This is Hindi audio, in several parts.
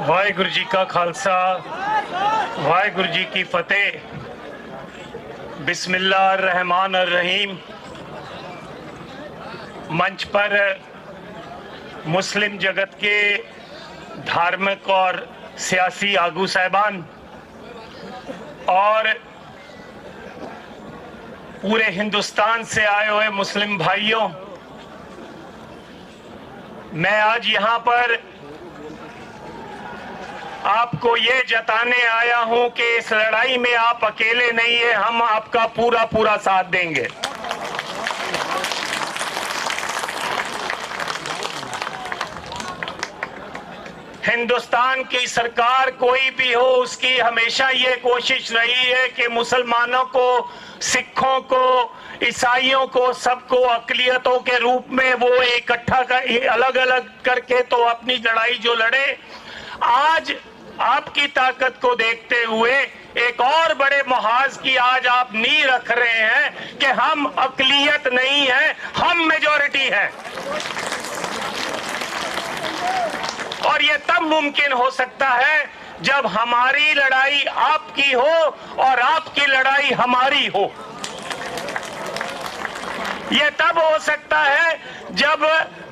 वाहिगुरु जी का खालसा, वाहिगुरु जी की फतेह। बिस्मिल्लाहिर्रहमानिर्रहीम। मंच पर मुस्लिम जगत के धार्मिक और सियासी आगू साहिबान और पूरे हिंदुस्तान से आए हुए मुस्लिम भाइयों, मैं आज यहाँ पर आपको ये जताने आया हूं कि इस लड़ाई में आप अकेले नहीं है, हम आपका पूरा पूरा साथ देंगे। हिंदुस्तान की सरकार कोई भी हो, उसकी हमेशा ये कोशिश रही है कि मुसलमानों को, सिखों को, ईसाइयों को, सबको अक़लियतों के रूप में वो इकट्ठा अलग अलग करके तो अपनी लड़ाई जो लड़े। आज आपकी ताकत को देखते हुए एक और बड़े मुहाज की आज आप नींव रख रहे हैं कि हम अक़लियत नहीं है, हम मेजॉरिटी हैं। और ये तब मुमकिन हो सकता है जब हमारी लड़ाई आपकी हो और आपकी लड़ाई हमारी हो। ये तब हो सकता है जब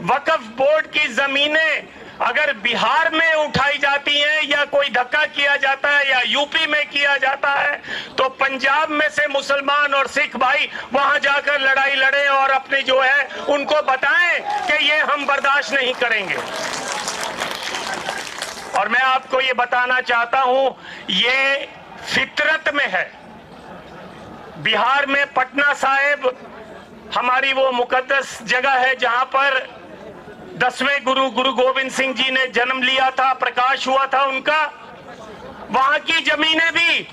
वक्फ बोर्ड की जमीनें अगर बिहार में उठाई जाती हैं या कोई धक्का किया जाता है या यूपी में किया जाता है, तो पंजाब में से मुसलमान और सिख भाई वहां जाकर लड़ाई लड़े और अपने जो है उनको बताएं कि ये हम बर्दाश्त नहीं करेंगे। और मैं आपको ये बताना चाहता हूं, ये फितरत में है। बिहार में पटना साहिब हमारी वो मुकद्दस जगह है जहां पर 10वें गुरु गोविंद सिंह जी ने जन्म लिया था, प्रकाश हुआ था उनका। वहां की जमीनें भी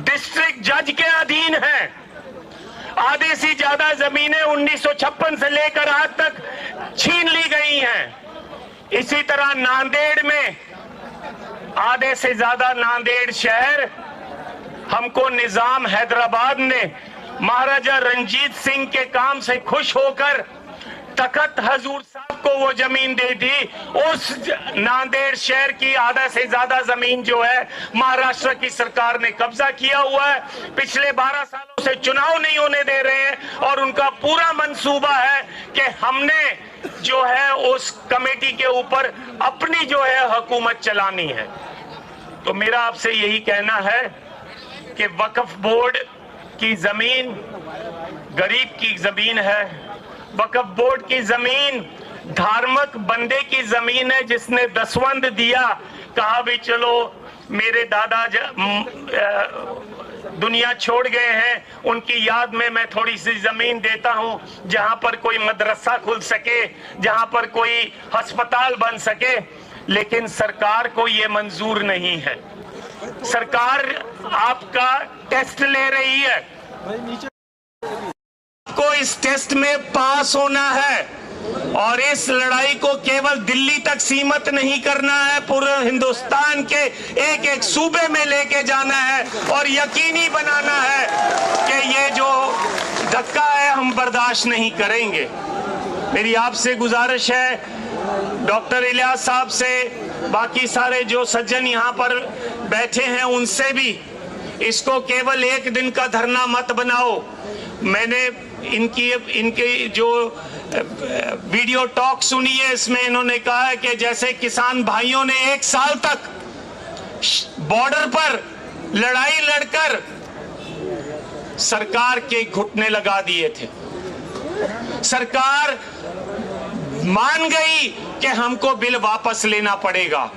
डिस्ट्रिक्ट जज के अधीन हैं। आधे से ज्यादा जमीनें 1956 से लेकर आज तक छीन ली गई हैं। इसी तरह नांदेड़ में आधे से ज्यादा नांदेड़ शहर हमको निजाम हैदराबाद ने महाराजा रंजीत सिंह के काम से खुश होकर तखत हजूर साहब को वो जमीन दे दी। उस नांदेड़ शहर की आधा से ज्यादा जमीन जो है महाराष्ट्र की सरकार ने कब्जा किया हुआ है। पिछले 12 सालों से चुनाव नहीं होने दे रहे हैं और उनका पूरा मंसूबा है कि हमने जो है उस कमेटी के ऊपर अपनी जो है हुकूमत चलानी है। तो मेरा आपसे यही कहना है कि वक्फ बोर्ड की जमीन गरीब की जमीन है। वक्फ बोर्ड की जमीन धार्मिक बंदे की जमीन है जिसने दसवंध दिया, कहा भी चलो मेरे दादा दुनिया छोड़ गए हैं, उनकी याद में मैं थोड़ी सी जमीन देता हूं जहां पर कोई मदरसा खुल सके, जहां पर कोई अस्पताल बन सके। लेकिन सरकार को ये मंजूर नहीं है। सरकार आपका टेस्ट ले रही है, आपको इस टेस्ट में पास होना है और इस लड़ाई को केवल दिल्ली तक सीमित नहीं करना है, पूरे हिंदुस्तान के एक एक सूबे में लेके जाना है और यकीनी बनाना है कि ये जो धक्का है हम बर्दाश्त नहीं करेंगे। मेरी आपसे गुजारिश है, डॉक्टर इलियास साहब से, बाकी सारे जो सज्जन यहाँ पर बैठे हैं उनसे भी, इसको केवल एक दिन का धरना मत बनाओ। मैंने इनकी जो वीडियो टॉक सुनी है, इसमें इन्होंने कहा है कि जैसे किसान भाइयों ने 1 साल तक बॉर्डर पर लड़ाई लड़कर सरकार के घुटने लगा दिए थे। सरकार मान गई कि हमको बिल वापस लेना पड़ेगा।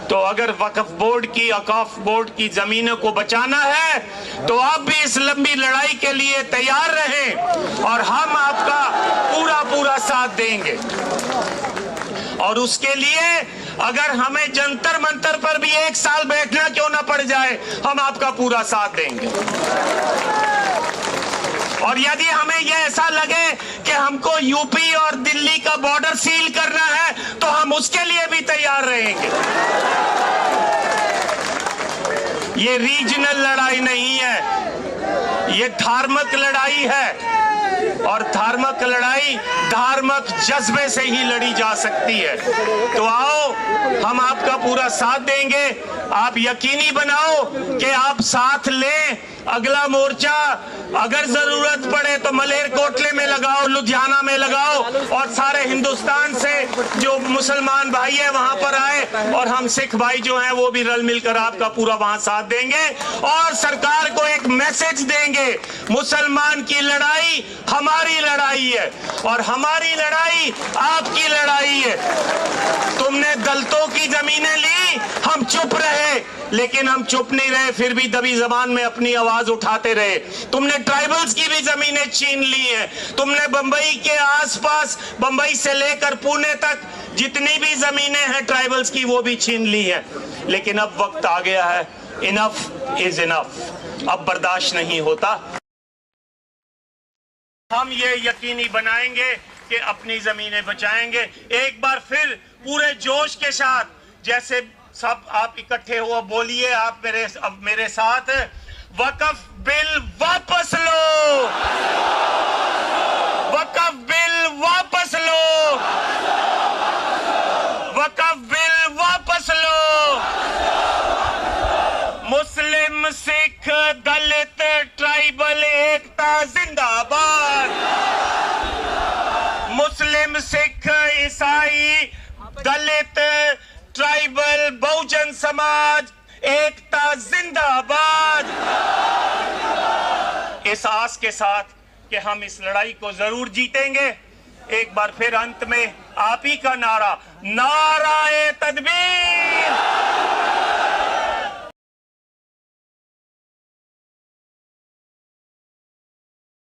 तो अगर वक्फ बोर्ड की, औकाफ बोर्ड की जमीनों को बचाना है तो आप भी इस लंबी लड़ाई के लिए तैयार रहें और हम आपका पूरा पूरा साथ देंगे। और उसके लिए अगर हमें जंतर मंतर पर भी 1 साल बैठना क्यों ना पड़ जाए, हम आपका पूरा साथ देंगे। और यदि हमें यह ऐसा लगे कि हमको यूपी और दिल्ली का बॉर्डर सील करना है तो हम उसके लिए भी तैयार रहेंगे। ये रीजनल लड़ाई नहीं है, ये धार्मिक लड़ाई है। और धार्मिक लड़ाई धार्मिक जज्बे से ही लड़ी जा सकती है। तो आओ, हम आपका पूरा साथ देंगे। आप यकीनी बनाओ कि आप साथ लें। अगला मोर्चा अगर जरूरत पड़े तो मलेरकोटले में लगाओ, लुधियाना में लगाओ, और सारे हिंदुस्तान से जो मुसलमान भाई है वहां पर आए, और हम सिख भाई जो हैं वो भी रल मिलकर आपका पूरा वहां साथ देंगे और सरकार को एक मैसेज देंगे, मुसलमान की लड़ाई हमारी लड़ाई है और हमारी लड़ाई आपकी लड़ाई है। तुमने दलितों की जमीनें ली, हम चुप रहे, लेकिन हम चुप नहीं रहे, फिर भी दबी जबान में अपनी आवाज उठाते रहे। तुमने ट्राइबल्स की भी जमीनें छीन ली हैं, तुमने बंबई के आसपास, बंबई से लेकर पुणे तक जितनी भी जमीनें हैं ट्राइबल्स की वो भी छीन ली हैं। लेकिन अब वक्त आ गया है, इनफ इज इनफ, अब बर्दाश्त नहीं होता। हम ये यकीनी बनाएंगे कि अपनी जमीनें बचाएंगे। एक बार फिर पूरे जोश के साथ, जैसे सब आप इकट्ठे हो, बोलिए आप मेरे साथ, वक्फ बिल वापस लो, वक्फ बिल वापस लो, वक्फ बिल वापस लो। मुस्लिम, सिख, दलित, ट्राइबल एकता जिंदाबाद। मुस्लिम, सिख, ईसाई, दलित, ट्राइबल, बहुजन समाज एकता जिंदाबाद। इस आस के साथ कि हम इस लड़ाई को जरूर जीतेंगे, एक बार फिर अंत में आप ही का नारा, नाराए तकबीर।